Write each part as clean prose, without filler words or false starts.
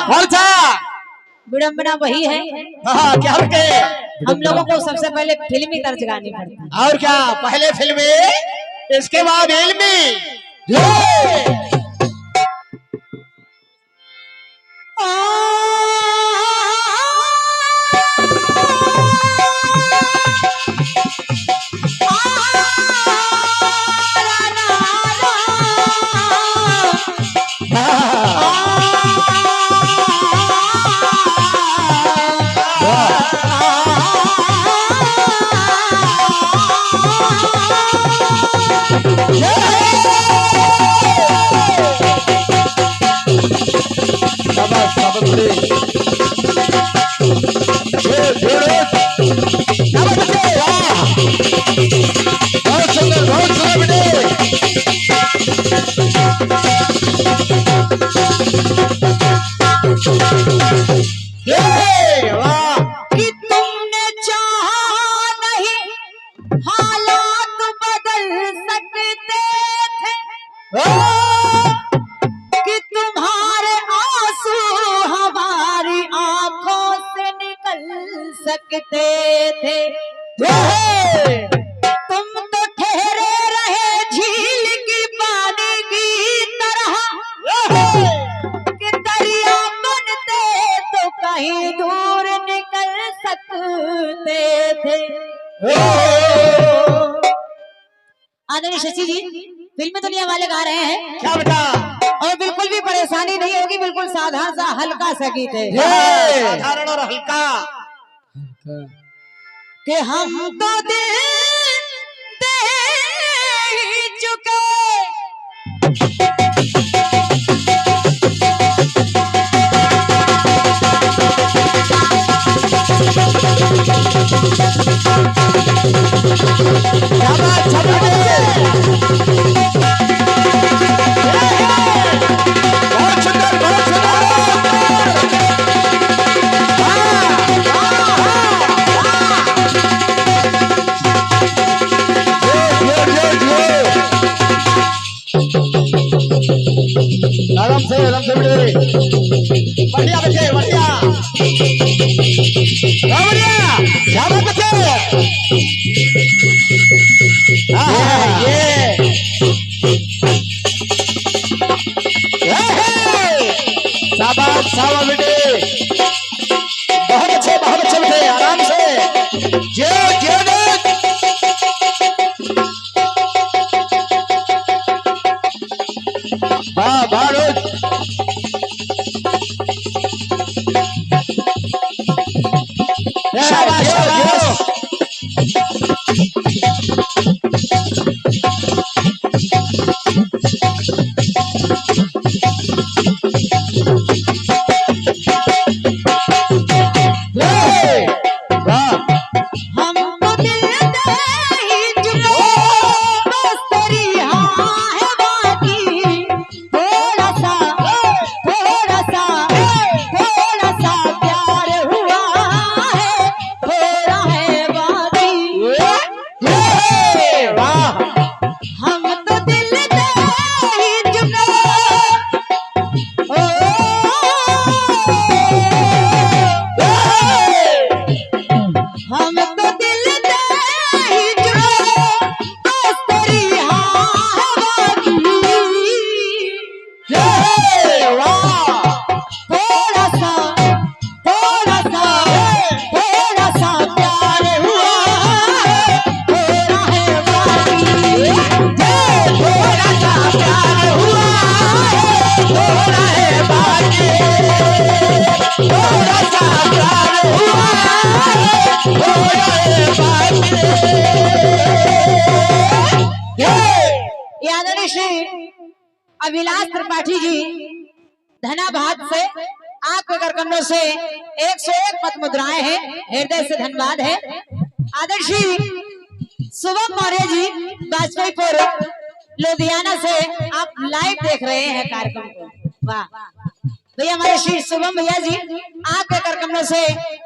कौन सा? विडम्बना वही है। हाँ, क्या बटे? हम लोगों को सबसे पहले फिल्मी तर्ज गानी पड़ती है। और क्या, पहले फिल्मी इसके बाद इल्मी। सकते थे तुम तो ठहरे रहे झील की पानी की तरह कि दरिया बनते तो कहीं दूर निकल सकते थे। आदरणीय शशि जी, फिल्मी दुनिया वाले गा रहे हैं। क्या बेटा? और बिल्कुल भी परेशानी नहीं होगी, बिल्कुल साधारण सा हल्का सा गीत है। साधारण और हल्का। कि हम तो दिल दे चुके आराम से बढ़िया बच्चे, बढ़िया बढ़िया, क्या बच्चे? शाबाश शाबाश बेटे, बहुत अच्छे बेटे, आराम से जो वाह भारत। शाबाश शाबाश। अभिलाष त्रिपाठी जी धनाभात से आपके करकमों से 101 पद मुद्राएं हैं, हृदय से धन्यवाद है। आदर्शी शुभम मौर्य जी वाजपेयीपुर लुधियाना से आप लाइव देख रहे हैं कार्यक्रम को। वाह भैया, हमारे श्री शुभम भैया जी आपके करकमों से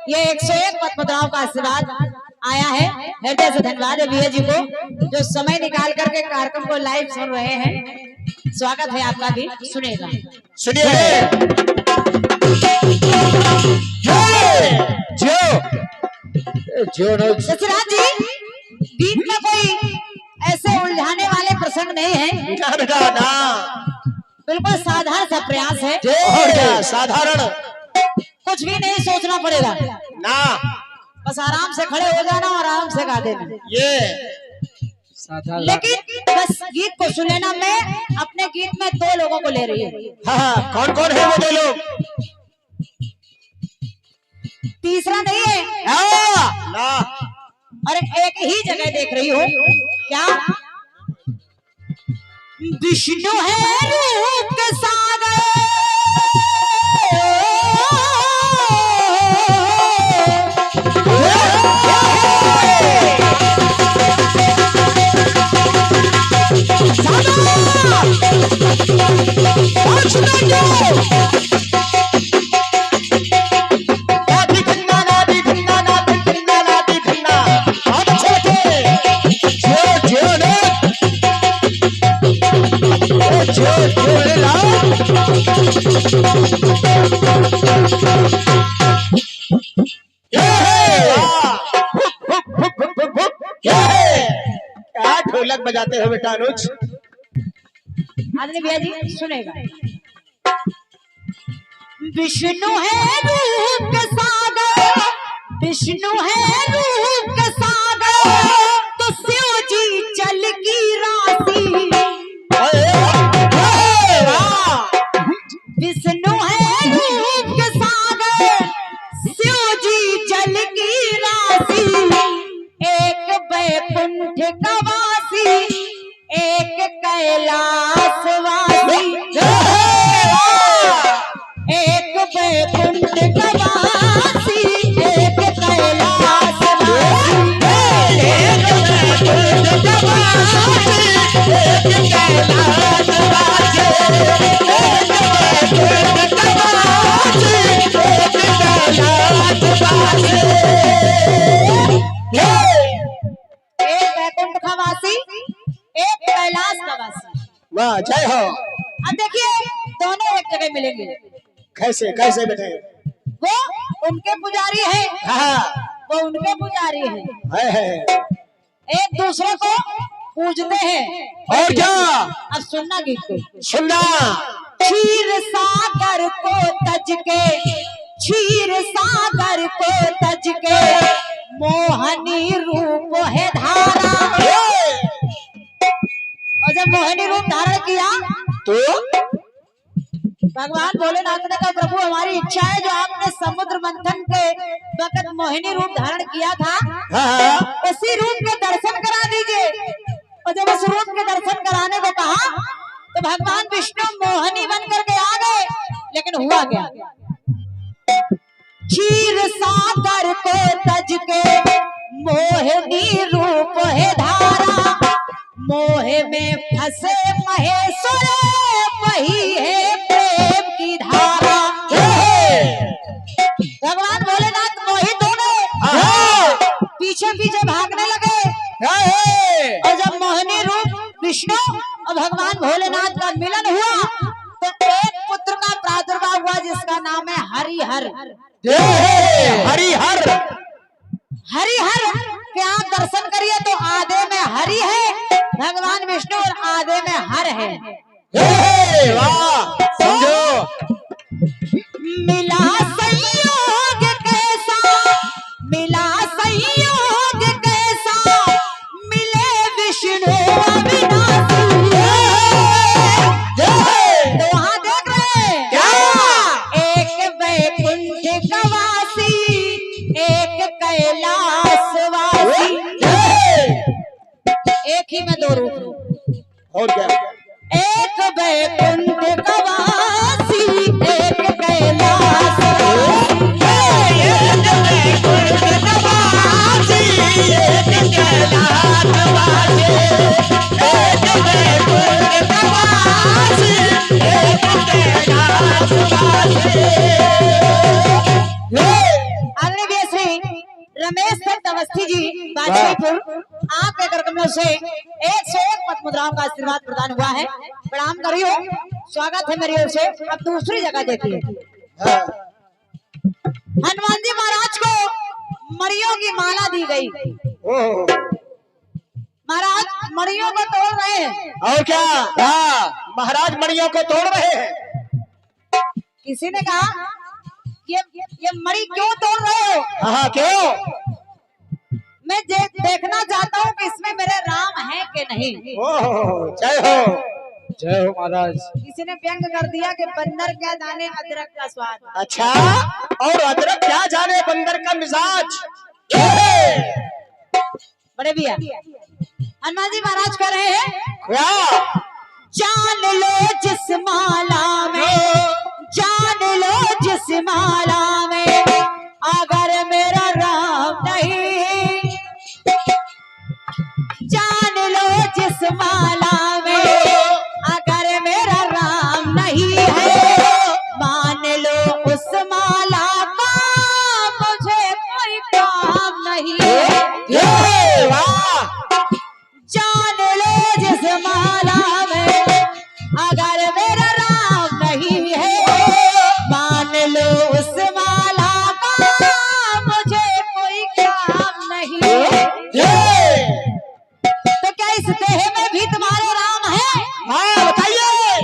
ये 101 पद मुद्राओं का आशीर्वाद आया है, हृदय से धन्यवाद है भैया जी को जो समय निकाल करके कार्यक्रम को लाइव सुन रहे हैं। स्वागत है आपका भी, सुनेगा सुनिए। दशरथ जी, गीत में कोई ऐसे उलझाने वाले प्रसंग नहीं है। ना बेटा ना, बिल्कुल साधारण सा प्रयास है। और क्या साधारण, कुछ भी नहीं सोचना पड़ेगा, ना बस आराम से खड़े हो जाना और आराम से गा देना। ये लेकिन बस गीत को सुन लेना। मैं अपने गीत में 2 लोगों को ले रही हूँ। हाँ, कौन कौन है वो 2 लोग? तीसरा नहीं है। ना और एक ही जगह देख रही हूँ। क्या विष्णु है रूप के सागर, क्या ढोलक बजाते हो बेटा अनुज? आदमी भैया जी सुनेगा। विष्णु है रूप के सागर, विष्णु है रूप के सागर, तो शिव जी जल की राशि। विष्णु है रूप के सागर, शिव जी जल की राशि। एक बैकुंठ का वासी, एक कैलाश वासी। एक बैकुंठ का वासी, एक कैलाश वासी। एक बैकुंठ का वासी, एक कैलाश वासी। एक बैकुंठ का वासी, एक कैलाश वासी। एक बैकुंठ का वासी, एक कैलाश का वासी। वाह, जय हो। अब देखिए दोनों एक जगह मिलेंगे। कैसे कैसे बेटे? वो उनके पुजारी है, हाँ, वो उनके पुजारी है। एक दूसरे को पूजते हैं। और क्या? अब सुनना गीत को, सुनना। क्षीर सागर को तज के, क्षीर सागर को तज के, मोहनी रूप है धारा। और जब मोहनी रूप धारण किया तो भगवान भोलेनाथ ने कहा, प्रभु हमारी इच्छा है जो आपने समुद्र मंथन के वक्त मोहिनी रूप धारण किया था, हाँ, उसी रूप के दर्शन करा दीजिए। और जब उस रूप के दर्शन कराने को कहा तो भगवान विष्णु मोहिनी बन करके आ गए। लेकिन हुआ क्या? क्षीर सागर को तज के, मोहिनी रूप है धारा। मोह में फंसे महेश्वर, वही है प्रेम की धारा। भगवान भोलेनाथ मोहित हो गए, पीछे पीछे भागने लगे। और जब मोहिनी रूप विष्णु और भगवान भोलेनाथ का मिलन हुआ तो एक पुत्र का प्रादुर्भाव हुआ जिसका नाम है हरिहर। हरिहर। हरिहर के आप दर्शन करिए तो आधे में हरि है भगवान विष्णु और आधे में हर है। वाह, समझो। मिला संयोग कैसा, मिला संयोग कैसा, मिले विष्णु अविनाशी। तो वहां देख रहे हैं क्या? एक वैकुंठ का वासी, एक कैलाश वासी। एक ही में 2 रूप। और क्या? एक वैकुंठ का वासी, एक कैलाश वासी। एक वैकुंठ का वासी, एक कैलाश वासी। एक वैकुंठ का वासी, एक कैलाश वासी। आदरणीय श्री रमेश दत्त अवस्थी जी बाजीपुर, आपके कर कमलों से 101 पद्म मुद्राओं का आशीर्वाद प्रदान हुआ है। प्रणाम करियो, स्वागत है मेरी ओर से। अब दूसरी जगह देखिए। हनुमान जी महाराज को मड़ियों की माला दी गई। ओह, महाराज मड़ियों को तोड़ रहे हैं। और क्या? हाँ, महाराज मणियों को तोड़ रहे हैं। किसी ने कहा ये मड़ी क्यों तोड़ रहे हो? हाँ, क्यों? मैं देखना चाहता हूँ कि इसमें मेरे राम हैं कि नहीं। ओह, जय हो, जय हो महाराज। किसी ने व्यंग कर दिया कि बंदर क्या जाने अदरक का स्वाद। अच्छा, और अदरक क्या जाने बंदर का मिजाज। बड़े भैया हनुमान जी महाराज कह रहे हैं क्या? जान लो जिस माला में, जान लो जिस माला में अगर मेरा राम नहीं, जान लो जिस माला में अगर मेरा राम नहीं है, मान लो उस माला का मुझे कोई काम नहीं है। वाह, जान लो जिस माला में अगर मेरा राम नहीं है, मान लो उस माला का मुझे कोई काम नहीं है। तो क्या इस देह में भी तुम्हारे राम है? हाँ, बताइए।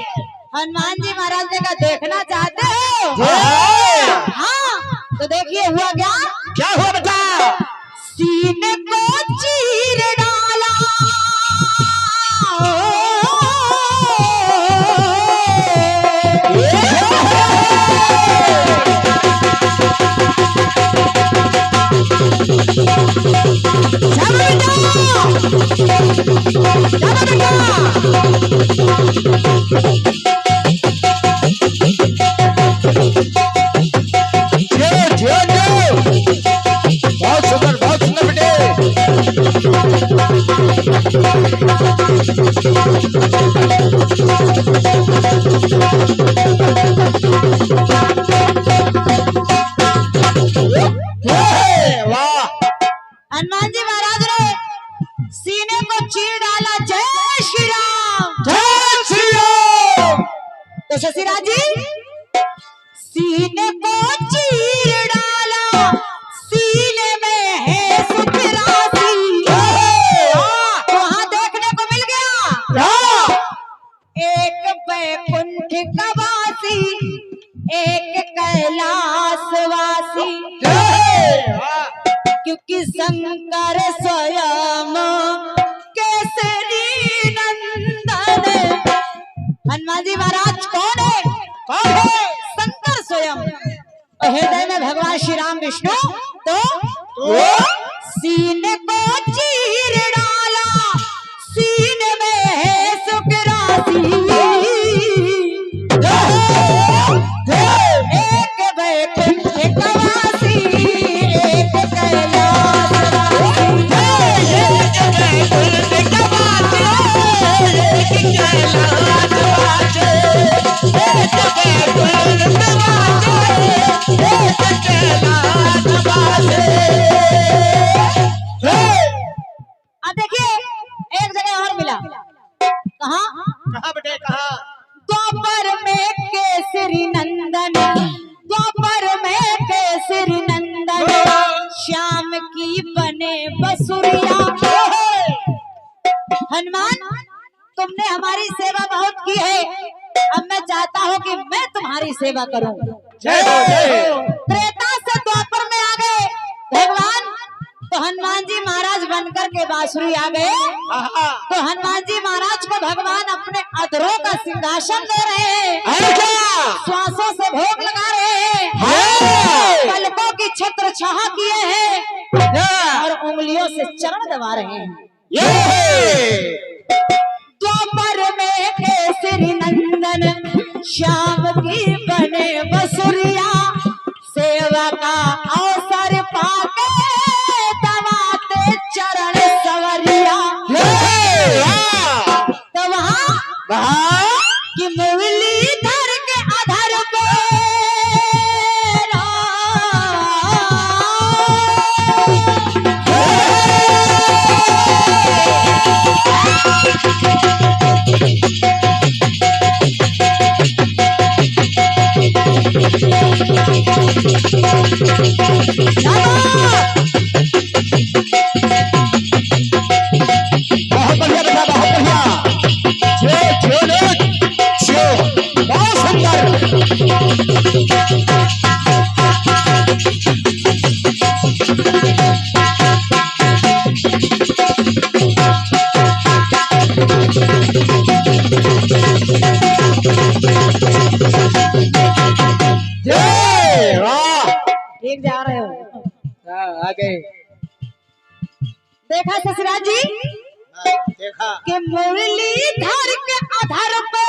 हनुमान जी महाराज ने कहा देखना चाहते हो? हाँ। हाँ, तो देखिए हुआ क्या? क्या हुआ बता? सीने को चीर डाला, बहुत सुंदर बेटे। वाह, हनुमान जी महाराज ने सीने को चीर डाला। जय श्री राम। जय श्री राम। तो शशिराज जी सीने को चीर डाला, सीने में है सुख राशि। वहां देखने को मिल गया एक बैकुंठ का वासी, एक कैलाशवासी, क्योंकि शंकर स्वयं केसरी नंदन। हनुमान जी महाराज कौन है? शंकर स्वयं। हृदय में भगवान श्री राम विष्णु। तो सीने को चीर डाला, सीने में है सुख राशि, एक बैकुंठ का वासी, एक अब देखिए एक जगह और मिला। कहाँ? कहाँ बेटे, कहाँ? द्वापर में केसरी नंदन, द्वापर में केसरी नंदन, श्याम की बने बसुरिया। हनुमान तुमने हमारी सेवा बहुत की है, अब मैं चाहता हूँ कि मैं तुम्हारी सेवा करूं। जय हो, जय हो। त्रेता से द्वापर में आ गए भगवान, तो हनुमान जी महाराज बनकर के बांसुरी आ गए। तो हनुमान जी महाराज को भगवान अपने अधरों का सिंहासन दे रहे हैं, श्वासों से भोग लगा रहे हैं, पलकों की छत्र छाया किए हैं और उंगलियों से चरण दबा रहे हैं। द्वापर में केसरी नंदन, श्याम की बने बसुरिया, सेवा का अवसर पाके दबाते चरण सवरिया। तो वहाँ कि मुरलीधर के अधर पे ठीक जा रहे हो। आ गए। देखा ससुराल जी देखा के मुरलीधर के आधार पे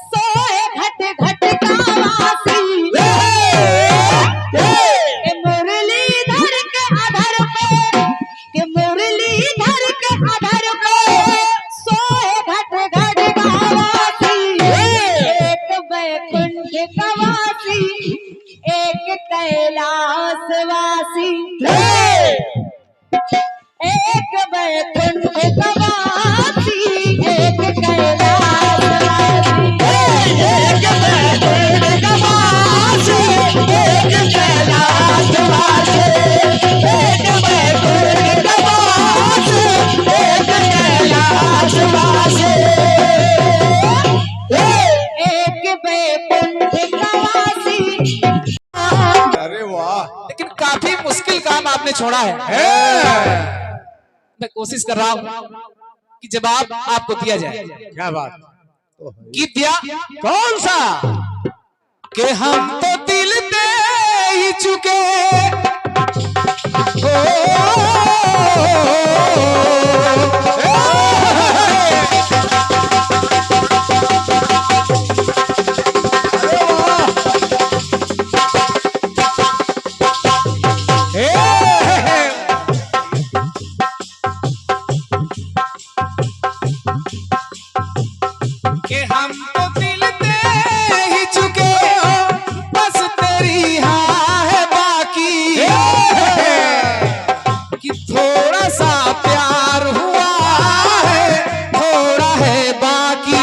सोए घट घट का वासी। के मुरलीधर के आधार पे के मुरलीधर के आधार पे सोए घट घट का वासी। एक वैकुंठ का वासी एक कैलाश वासी। एक वैकुंठ का वासी एक कैलाश वासी। एक वैकुंठ का वासी एक कैलाश वासी। एक वैकुंठ का वासी एक कैलाश वासी। एक वैकुंठ का वासी। अरे वाह, लेकिन काफी मुश्किल काम आपने छोड़ा है। मैं कोशिश कर रहा हूँ कि जवाब आपको दिया जाए। क्या बात। गीत दिया कौन सा? कि हम तो दिल दे ही चुके कि हम तो दिल दे ही चुके बस तेरी हाँ है बाकी। कि थोड़ा सा प्यार हुआ है थोड़ा है बाकी।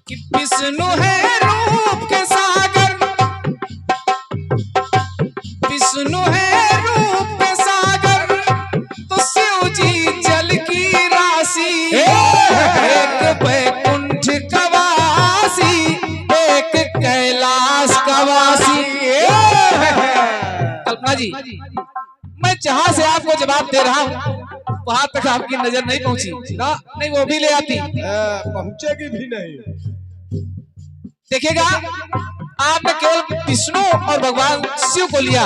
कि विष्णु है रूप के सागर विष्णु है रूप के सागर तो शिव जी जल की राशि। एक वैकुंठ का वासी एक कैलाश का वासी। कल्पना जी, मैं जहां से आपको जवाब दे रहा हूं वहां तक आपकी नजर नहीं पहुंची ना? नहीं, वो भी ले आती। पहुंचेगी भी नहीं। देखिएगा, आपने केवल विष्णु और भगवान शिव को लिया।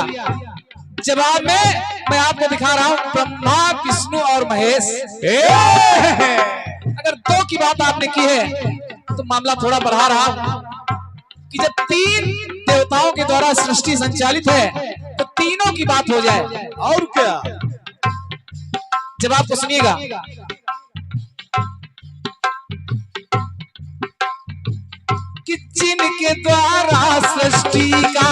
जवाब में मैं आपको दिखा रहा हूं ब्रह्मा विष्णु और महेश। अगर दो की बात आपने की है तो मामला थोड़ा बढ़ा रहा कि जब तीन देवताओं के द्वारा सृष्टि संचालित है तो तीनों की बात हो जाए। और क्या? जवाब को सुनिएगा। कि जिनके द्वारा सृष्टि का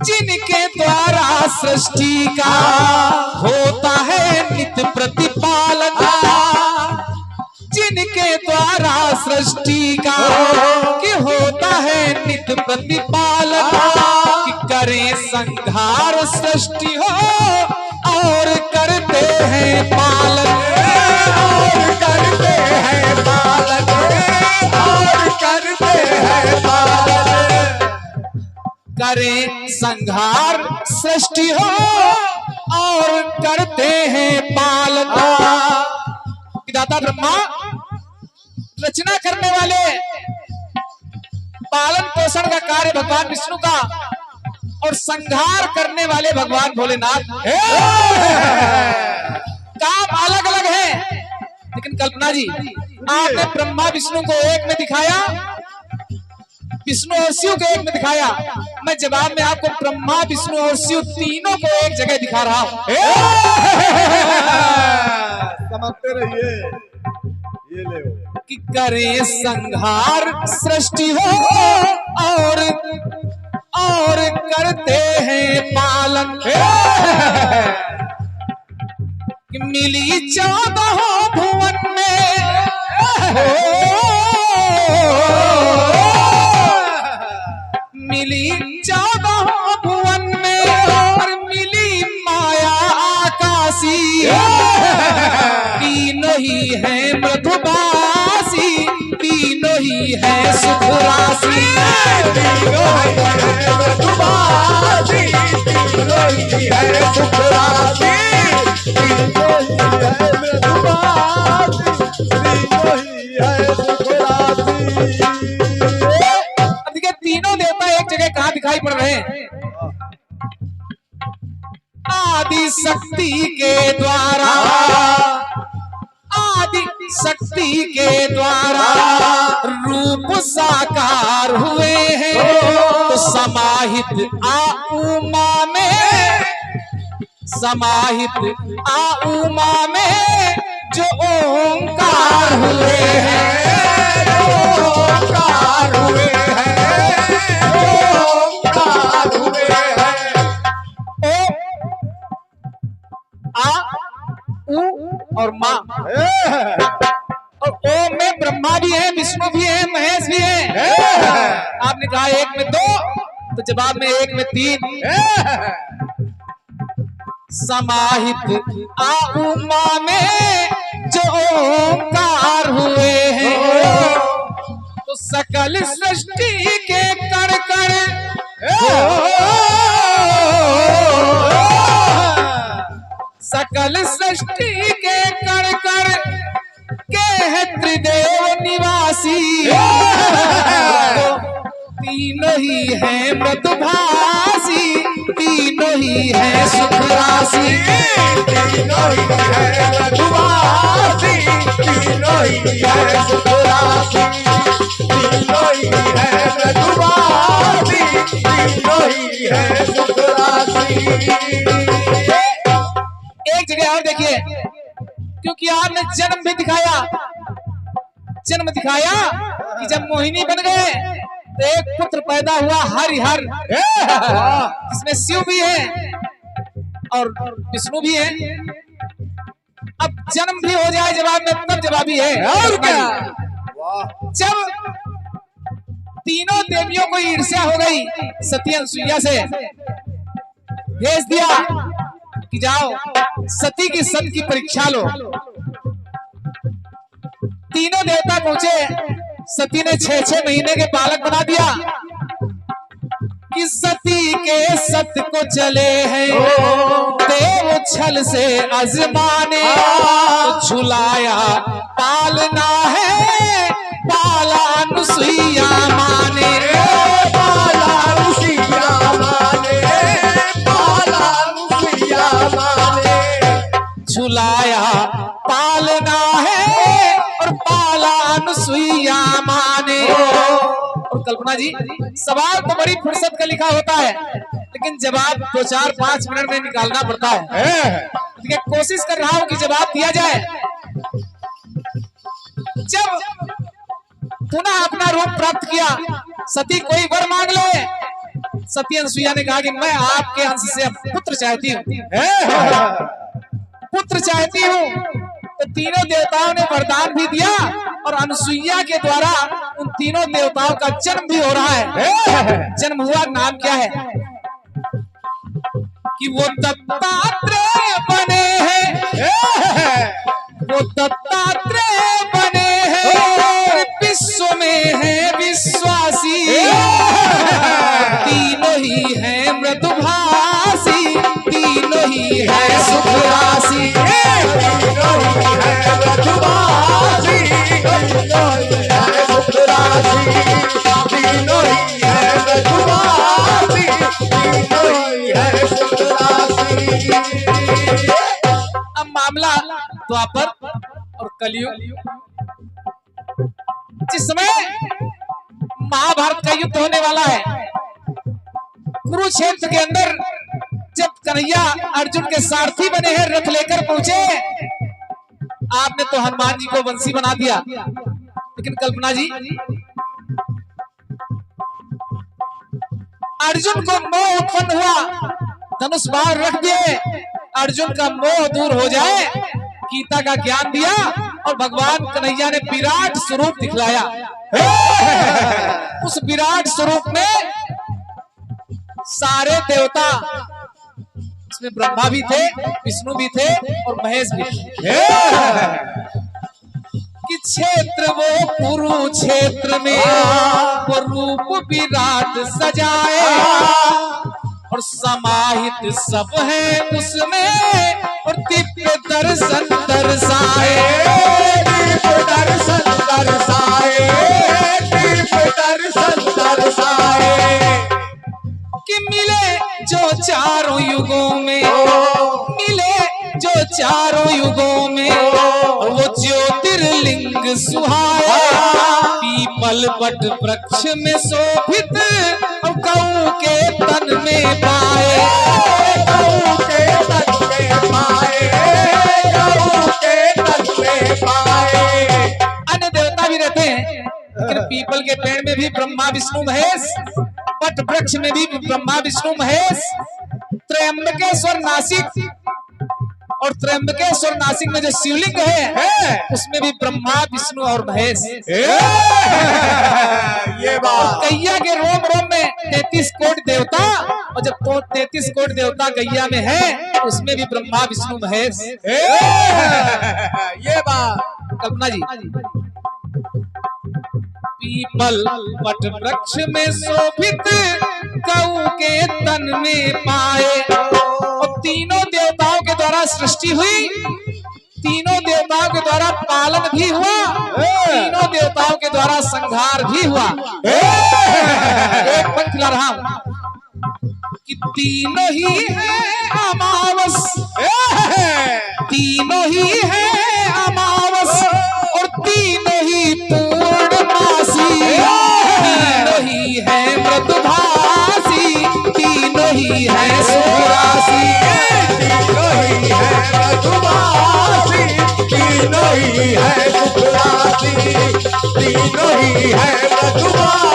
जिनके द्वारा सृष्टि का होता है नित्य प्रतिपालन। जिनके द्वारा सृष्टि का कि होता है नित्य प्रतिपालन। कि करें संहार सृष्टि हो और करते हैं पालन। और करते हैं पालन और करते हैं पालन। करें संहार सृष्टि हो और करते हैं पालन। विधाता ब्रह्मा रचना करने वाले, पालन पोषण का कार्य भगवान विष्णु का और संहार करने वाले भगवान भोलेनाथ। काम अलग अलग है, लेकिन कल्पना जी आपने ब्रह्मा विष्णु को एक में दिखाया, विष्णु और शिव को एक में दिखाया। मैं जवाब में आपको ब्रह्मा विष्णु और शिव तीनों को एक जगह दिखा रहा हूं। समझते रहिए। ये ले कि करें संहार सृष्टि हो और करते हैं पालन। कि मिली 14 भुवन में है सुख राशि। तीनों ही है मृदुभाषी, तीनों ही है सुख राशि, तीनों ही है मृदुभाषी, तीनों ही है सुख राशि। अब देखिए तीनों देवता एक जगह कहाँ दिखाई पड़ रहे हैं? आदि शक्ति के द्वारा, आदि शक्ति के द्वारा रूप साकार हुए हैं। तो समाहित आ उमा में, समाहित आ उमा में जो ओंकार हुए हैं, जो ओंकार हुए हैं, जो ओंकार हुए हैं। आ उ और माँ, और ओम में ब्रह्मा भी है, विष्णु भी है, महेश भी है। आपने कहा एक में दो, तो जवाब में एक में तीन। समाहित आ उमा में जो ओंकार हुए हैं। तो सकल सृष्टि के कण कण सकल सृष्टि के कण कण के है त्रिदेव निवासी। तो तीनों ही है मृदुभाषी, तीनों ही है सुख राशि। तीनों ही है मृदुभाषी, तीनों ही है सुख राशि, तीनों ही है मृदुभाषी, तीनों ही है सुख राशि। एक जगह और देखिए, क्योंकि आपने जन्म भी दिखाया, जन्म दिखाया कि जब मोहिनी बन गए तो एक पुत्र पैदा हुआ हरिहर, जिसमें शिव भी है और विष्णु भी है। अब जन्म भी हो जाए जवाब में, तब जवाबी है। और क्या, जब तीनों देवियों को ईर्ष्या हो गई, सती अनसुईया से भेज दिया कि जाओ सती की सत की परीक्षा लो। तीनों देवता पहुंचे, सती ने 6-6 महीने के बालक बना दिया कि सती के सत को चले हैं देव छल से आजमाने। झुलाया पालना है पाला अनुसुईया माने, पाला अनुसुईया माने, पाला अनुसुईया माने। झुलाया पालना है और पाला अनुसुईया माने। और कल्पना जी, सवाल तो बड़ी फुर्सत का लिखा होता है, लेकिन जवाब 2-4-5 मिनट में निकालना पड़ता है। देखिए कोशिश कर रहा हूं कि जवाब दिया जाए। जब पुनः अपना रूप प्राप्त किया, सती कोई वर मांग ले। सती अनसुईया ने कहा कि मैं आपके अंश से पुत्र चाहती हूँ, पुत्र चाहती हूँ। तो तीनों देवताओं ने वरदान भी दिया और अनसुईया के द्वारा उन तीनों देवताओं का जन्म भी हो रहा है। जन्म हुआ, नाम क्या है कि वो दत्तात्रेय बने हैं, वो दत्तात्रेय बने हैं, विश्व में है विश्वासी। तीनों ही है मृदुभाषी, तीनों ही है सुख राशि। तीनों ही है मृदुभाषी, तीनों ही है सुख राशि, तीनों ही है मृदुभाषी, तीनों ही है सुख राशि। अब मामला द्वापर और कलयुग, जिस समय महाभारत का युद्ध होने वाला है, कुरुक्षेत्र के अंदर जब कन्हैया अर्जुन के सारथी बने हैं, रथ लेकर पहुंचे, आपने तो हनुमान जी को बंसी बना दिया। लेकिन कल्पना जी, अर्जुन को मोह उत्पन्न हुआ, धनुष बाण रख दिए, अर्जुन का मोह दूर हो जाए, गीता का ज्ञान दिया और भगवान कन्हैया ने विराट स्वरूप दिखलाया। उस विराट स्वरूप में सारे देवता, इसमें ब्रह्मा भी थे, विष्णु भी थे और महेश भी थे, कि कि क्षेत्र वो कुरुक्षेत्र में वो रूप विराट सजाए और समाहित सब है उसमें और दिव्य दर्शन दर्शाए, दिव्य दर्शन दर्शाए, दिव्य दर्शन दर्शाए। कि मिले जो चारों युगों में, मिले जो चारों युगों में वो ज्योतिर्लिंग सुहाए, पीपल वट वृक्ष में शोभित और गौ के तन में पाए, गौ के तन में पाए, गौ के तन में पाए। अन्य देवता भी रहते हैं लेकिन पीपल के पेड़ में भी ब्रह्मा विष्णु महेश, वट वृक्ष में भी ब्रह्मा विष्णु महेश, त्रयंबकेश्वर नासिक और त्रयंबकेश्वर नासिक में जो शिवलिंग है उसमें भी ब्रह्मा विष्णु और महेश। ये बात गैया के रोम रोम में 33 कोटि देवता और जब 33 कोटि देवता गैया में है तो उसमें भी ब्रह्मा विष्णु महेश। ये बात कल्पना जी, पीपल वट वृक्ष में शोभित गौ के तन में पाए और तीनों देवताओं के द्वारा सृष्टि हुई, तीनों देवताओं के द्वारा पालन भी हुआ, तीनों देवताओं के द्वारा संहार भी हुआ। एक पंक्ति ला रहा हूं कि तीनों ही है अमावस, तीनों ही है अमावस और तीनों ही पूर्णमासी, तीनों ही है मृदुभासी, तीनों ही है सुरासी, तीनों ही है मधुमासी, तीनों ही है सुखरासी, तीनों ही है मधुमासी।